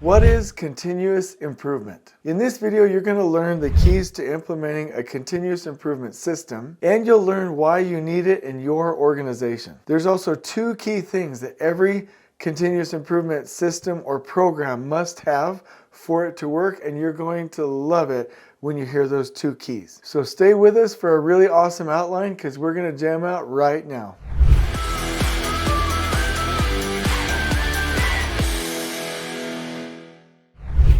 What is continuous improvement? In this video, you're going to learn the keys to implementing a continuous improvement system, and you'll learn why you need it in your organization. There's also two key things that every continuous improvement system or program must have for it to work, and you're going to love it when you hear those two keys. So stay with us for a really awesome outline because we're going to jam out right now.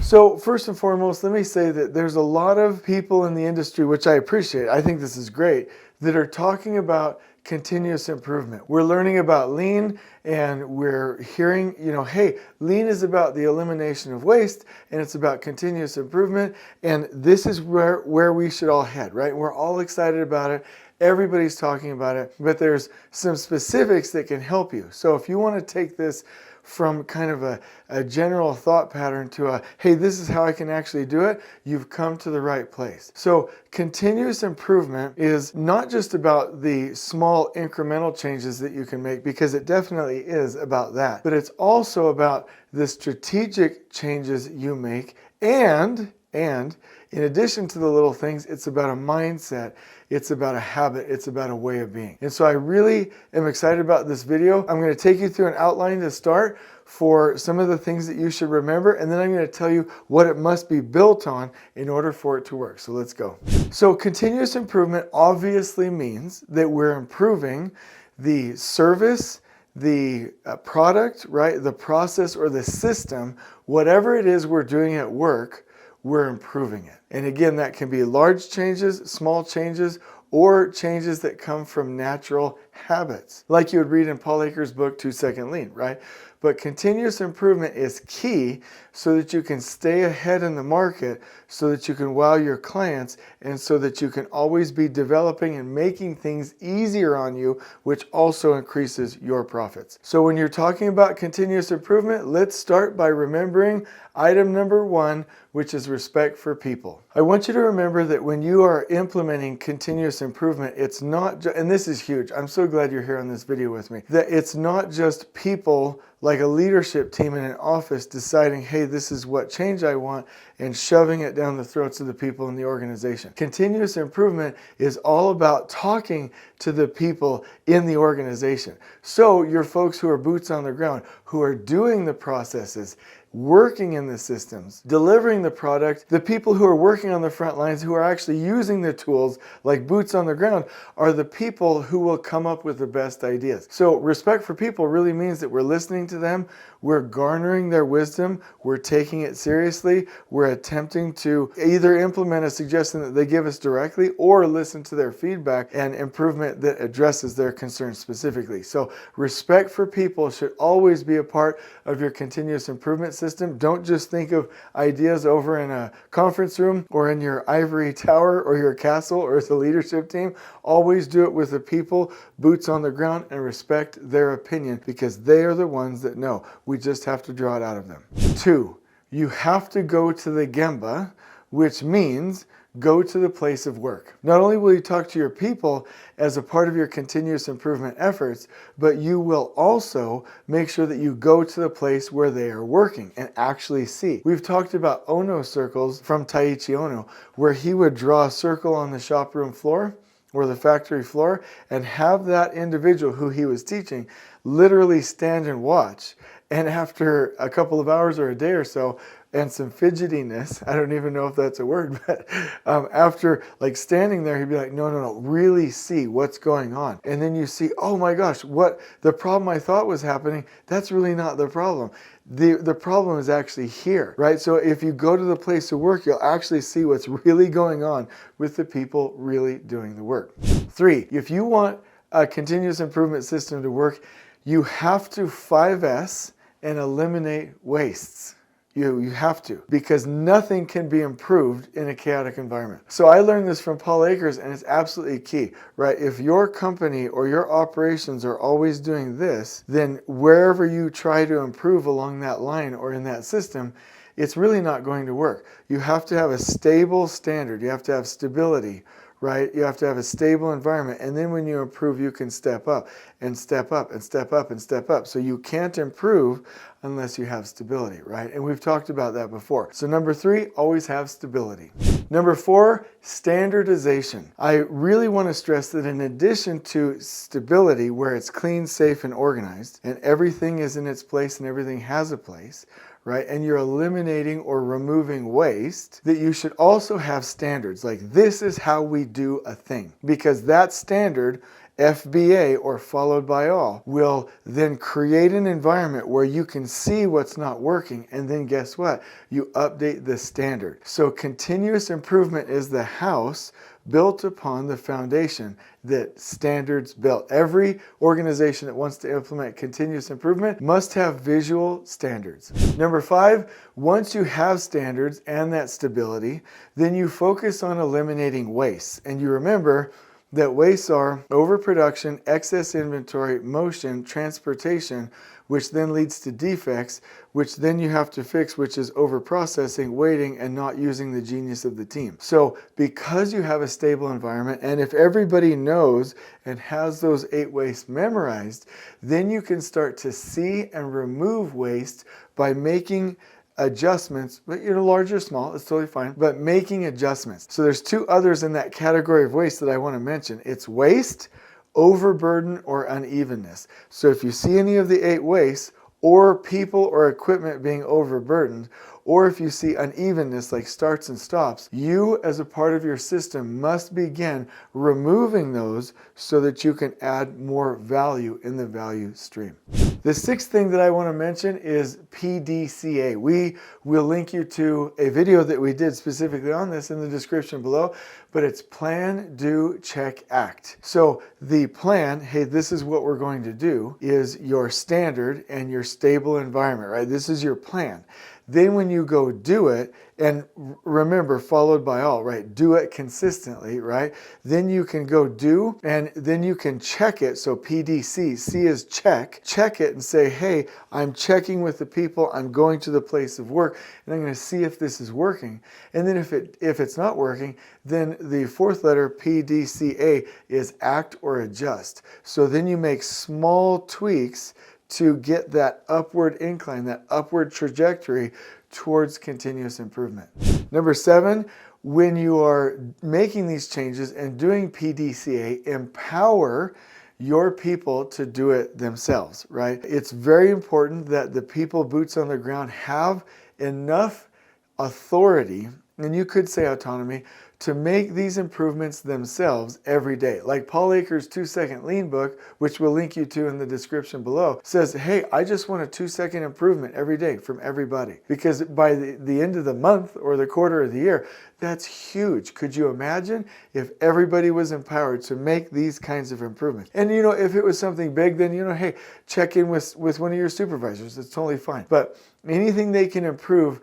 So first and foremost, let me say that there's a lot of people in the industry, which I appreciate, I think this is great, that are talking about continuous improvement. We're learning about lean and we're hearing, hey, lean is about the elimination of waste and it's about continuous improvement. And this is where we should all head, right? We're all excited about it. Everybody's talking about it, but there's some specifics that can help you. So if you want to take this from kind of a general thought pattern to a, hey, this is how I can actually do it, you've come to the right place. So continuous improvement is not just about the small incremental changes that you can make, because it definitely is about that, but it's also about the strategic changes you make, and in addition to the little things, it's about a mindset, it's about a habit, it's about a way of being. And so I really am excited about this video. I'm going to take you through an outline to start for some of the things that you should remember, and then I'm going to tell you what it must be built on in order for it to work. So let's go. So continuous improvement obviously means that we're improving the service, the product, right, the process or the system, whatever it is we're doing at work, we're improving it. And again, that can be large changes, small changes, or changes that come from natural habits. Like you would read in Paul Akers' book, 2 Second Lean, right? But continuous improvement is key so that you can stay ahead in the market, so that you can wow your clients, and so that you can always be developing and making things easier on you, which also increases your profits. So when you're talking about continuous improvement, let's start by remembering item number one, which is respect for people. I want you to remember that when you are implementing continuous improvement, it's not, and this is huge, I'm so glad you're here on this video with me, that it's not just people like a leadership team in an office deciding, hey, this is what change I want, and shoving it down the throats of the people in the organization. Continuous improvement is all about talking to the people in the organization. So your folks who are boots on the ground, who are doing the processes, working in the systems, delivering the product, the people who are working on the front lines, who are actually using the tools like boots on the ground, are the people who will come up with the best ideas. So respect for people really means that we're listening to them, we're garnering their wisdom, we're taking it seriously, we're attempting to either implement a suggestion that they give us directly or listen to their feedback and improvement that addresses their concerns specifically. So respect for people should always be a part of your continuous improvement system. Don't just think of ideas over in a conference room or in your ivory tower or your castle or as a leadership team. Always do it with the people, boots on the ground, and respect their opinion because they are the ones that know. We just have to draw it out of them. 2, you have to go to the Gemba, which means go to the place of work. Not only will you talk to your people as a part of your continuous improvement efforts, but you will also make sure that you go to the place where they are working and actually see. We've talked about Ono circles from Taiichi Ono, where he would draw a circle on the shop room floor or the factory floor and have that individual who he was teaching literally stand and watch. And after a couple of hours or a day or so, and some fidgetiness, I don't even know if that's a word, but after like standing there, he'd be like, no, really see what's going on. And then you see, oh my gosh, what the problem I thought was happening, that's really not the problem. The problem is actually here, right? So if you go to the place of work, you'll actually see what's really going on with the people really doing the work. 3, if you want a continuous improvement system to work, you have to 5S and eliminate wastes. You have to, because nothing can be improved in a chaotic environment. So I learned this from Paul Akers, and it's absolutely key, right? If your company or your operations are always doing this, then wherever you try to improve along that line or in that system, it's really not going to work. You have to have a stable standard. You have to have stability, right? You have to have a stable environment. And then when you improve, you can step up and step up and step up and step up. So you can't improve unless you have stability, right? And we've talked about that before. So number 3, always have stability. Number 4, standardization. I really want to stress that in addition to stability, where it's clean, safe, and organized, and everything is in its place and everything has a place, right? And you're eliminating or removing waste, that you should also have standards. Like, this is how we do a thing. Because that standard, FBA, or followed by all, will then create an environment where you can see what's not working, and then guess what? You update the standard. So continuous improvement is the house built upon the foundation that standards built. Every organization that wants to implement continuous improvement must have visual standards. Number 5, once you have standards and that stability, then you focus on eliminating waste. And you remember that wastes are overproduction, excess inventory, motion, transportation, which then leads to defects, which then you have to fix, which is overprocessing, waiting, and not using the genius of the team. So because you have a stable environment, and if everybody knows and has those 8 wastes memorized, then you can start to see and remove waste by making adjustments, but large or small, it's totally fine, but making adjustments. So there's 2 others in that category of waste that I want to mention. It's waste, overburden, or unevenness. So if you see any of the 8 wastes, or people or equipment being overburdened, or if you see unevenness like starts and stops, you as a part of your system must begin removing those so that you can add more value in the value stream. The 6th thing that I want to mention is PDCA. We will link you to a video that we did specifically on this in the description below, but it's plan, do, check, act. So the plan, hey, this is what we're going to do, is your standard and your stable environment, right? This is your plan. Then when you go do it, and remember, followed by all, right? Do it consistently, right? Then you can go do, and then you can check it. So PDC, C is check. Check it and say, hey, I'm checking with the people. I'm going to the place of work, and I'm going to see if this is working. And then if it's not working, then the 4th letter, PDCA, is act or adjust. So then you make small tweaks to get that upward incline, that upward trajectory towards continuous improvement. Number 7, when you are making these changes and doing PDCA, empower your people to do it themselves, right? It's very important that the people boots on the ground have enough authority, and you could say autonomy, to make these improvements themselves every day. Like Paul Akers' 2-second lean book, which we'll link you to in the description below, says, hey, I just want a 2-second improvement every day from everybody. Because by the end of the month or the quarter of the year, that's huge. Could you imagine if everybody was empowered to make these kinds of improvements? And if it was something big, then hey, check in with one of your supervisors. It's totally fine. But anything they can improve,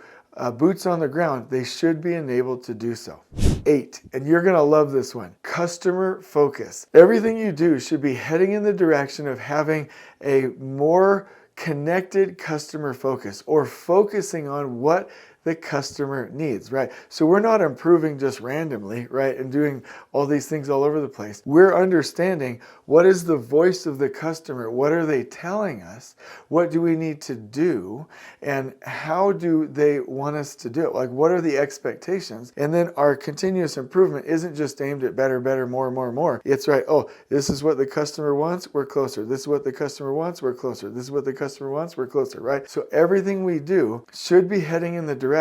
boots on the ground, they should be enabled to do so. 8, and you're going to love this one, customer focus. Everything you do should be heading in the direction of having a more connected customer focus, or focusing on what the customer needs, right? So we're not improving just randomly, right, and doing all these things all over the place. We're understanding what is the voice of the customer, what are they telling us, what do we need to do, and how do they want us to do it? Like, what are the expectations? And then our continuous improvement isn't just aimed at better, better, more, more, more. It's right, oh, this is what the customer wants, we're closer. This is what the customer wants, we're closer. This is what the customer wants, we're closer, right? So everything we do should be heading in the direction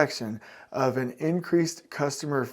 of an increased customer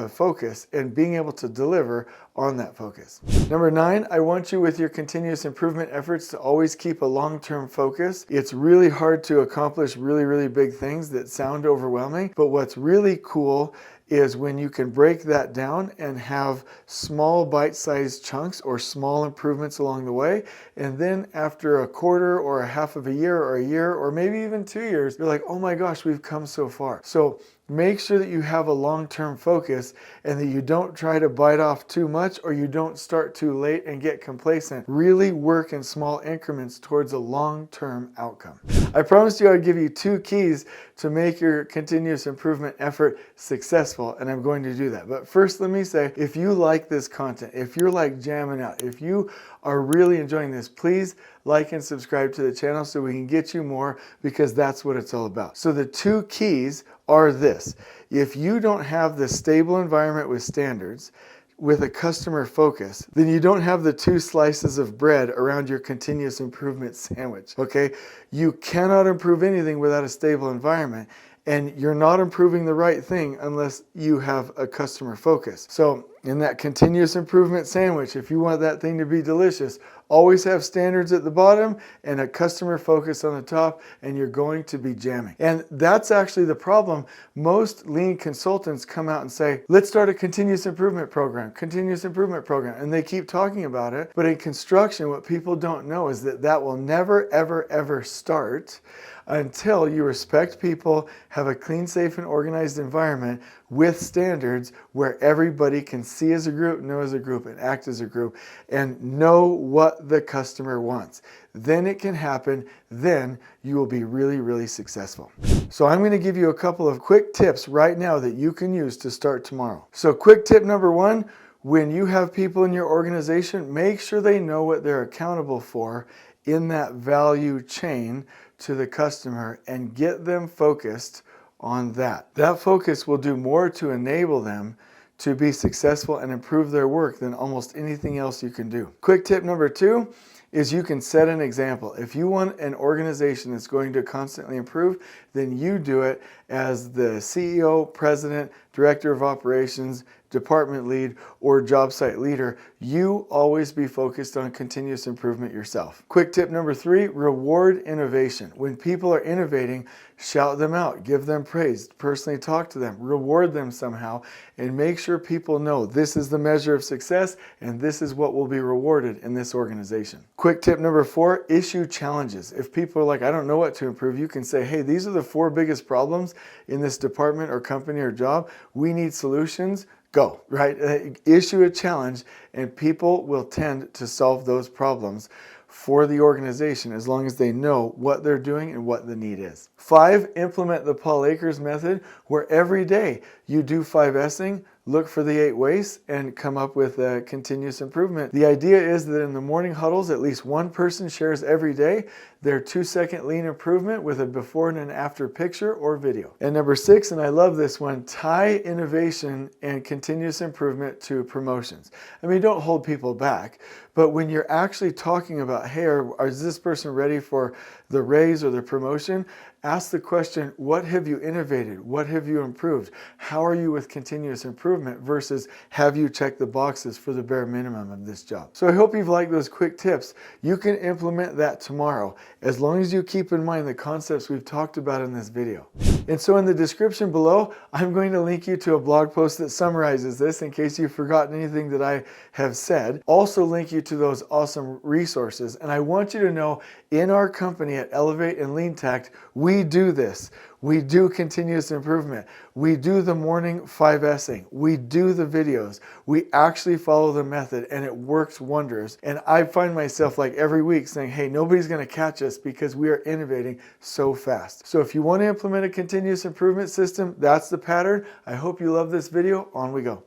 focus and being able to deliver on that focus. Number 9, I want you with your continuous improvement efforts to always keep a long-term focus. It's really hard to accomplish really, really big things that sound overwhelming, but what's really cool is when you can break that down and have small bite-sized chunks or small improvements along the way. And then after a quarter or a half of a year or maybe even 2 years, you're like, oh my gosh, we've come so far. So Make sure that you have a long-term focus and that you don't try to bite off too much or you don't start too late and get complacent. Really work in small increments towards a long-term outcome. I promised you I'd give you 2 keys to make your continuous improvement effort successful, and I'm going to do that. But first, let me say, if you like this content, if you're like jamming out, if you are really enjoying this, please like and subscribe to the channel so we can get you more, because that's what it's all about. So the 2 keys are this. If you don't have the stable environment with standards, with a customer focus, then you don't have the 2 slices of bread around your continuous improvement sandwich, okay? You cannot improve anything without a stable environment, and you're not improving the right thing unless you have a customer focus. So in that continuous improvement sandwich, if you want that thing to be delicious, always have standards at the bottom and a customer focus on the top, and you're going to be jamming. And that's actually the problem. Most lean consultants come out and say, let's start a continuous improvement program, and they keep talking about it. But in construction, what people don't know is that that will never, ever, ever start until you respect people, have a clean, safe, and organized environment with standards where everybody can see as a group, know as a group, and act as a group, and know what the customer wants. Then it can happen. Then you will be really, really successful. So I'm going to give you a couple of quick tips right now that you can use to start tomorrow. So quick tip number 1, when you have people in your organization, make sure they know what they're accountable for in that value chain to the customer and get them focused on that. That focus will do more to enable them to be successful and improve their work than almost anything else you can do. Quick tip number 2 is you can set an example. If you want an organization that's going to constantly improve, then you do it as the CEO, president, director of operations, department lead, or job site leader. You always be focused on continuous improvement yourself. Quick tip number 3, reward innovation. When people are innovating, shout them out, give them praise, personally talk to them, reward them somehow, and make sure people know this is the measure of success and this is what will be rewarded in this organization. Quick tip number 4, issue challenges. If people are like, I don't know what to improve, you can say, hey, these are the 4 biggest problems in this department or company or job. We need solutions. Go, right? Issue a challenge, and people will tend to solve those problems for the organization as long as they know what they're doing and what the need is. 5, implement the Paul Akers method, where every day you do 5S'ing, look for the 8 wastes, and come up with a continuous improvement. The idea is that in the morning huddles, at least one person shares every day their 2-second lean improvement with a before and an after picture or video. And number 6, and I love this one, tie innovation and continuous improvement to promotions. I mean, don't hold people back, but when you're actually talking about, hey, is this person ready for the raise or the promotion? Ask the question, what have you innovated? What have you improved? How are you with continuous improvement versus have you checked the boxes for the bare minimum of this job? So I hope you've liked those quick tips. You can implement that tomorrow as long as you keep in mind the concepts we've talked about in this video. And so in the description below, I'm going to link you to a blog post that summarizes this in case you've forgotten anything that I have said. Also link you to those awesome resources. And I want you to know, in our company at Elevate and Lean Tact, we do this. We do continuous improvement. We do the morning 5S'ing. We do the videos. We actually follow the method, and it works wonders. And I find myself like every week saying, hey, nobody's going to catch us because we are innovating so fast. So if you want to implement a continuous improvement system, that's the pattern. I hope you love this video. On we go.